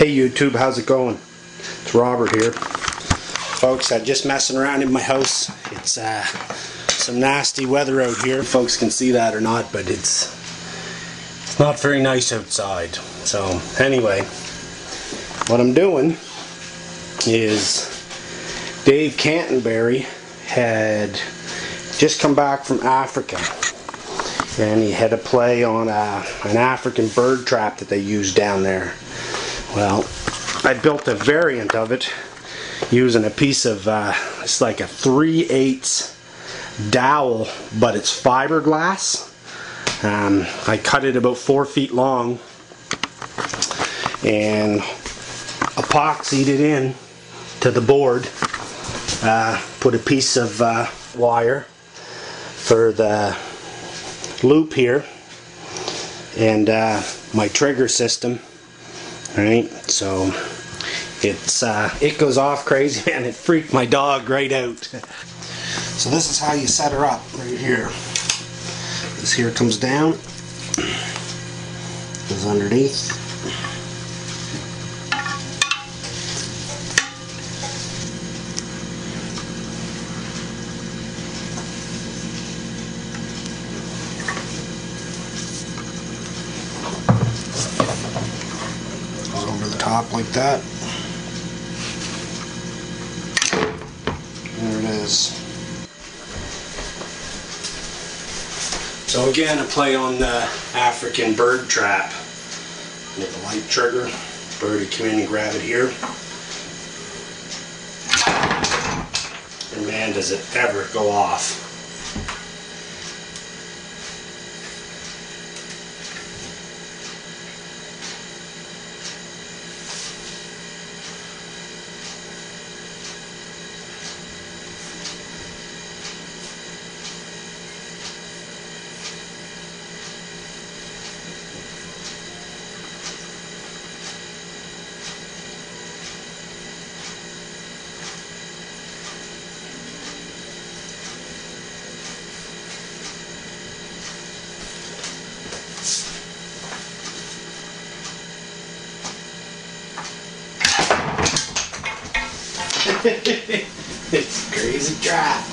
Hey YouTube, how's it going? It's Robert here. Folks, I'm just messing around in my house. It's some nasty weather out here. Folks can see that or not, but it's not very nice outside. So anyway, what I'm doing is Dave Canterbury had just come back from Africa, and he had a play on an African bird trap that they use down there. Well, I built a variant of it using a piece of, it's like a 3/8 dowel, but it's fiberglass. I cut it about 4 feet long and epoxied it in to the board. Put a piece of wire for the loop here and my trigger system. Right, so it goes off crazy, man. It freaked my dog right out. So this is how you set her up right here. This here comes down, goes underneath. Over the top like that. There it is. So again, a play on the African bird trap with a light trigger. Bird would come in and grab it here. And man, does it ever go off. It's a crazy trap.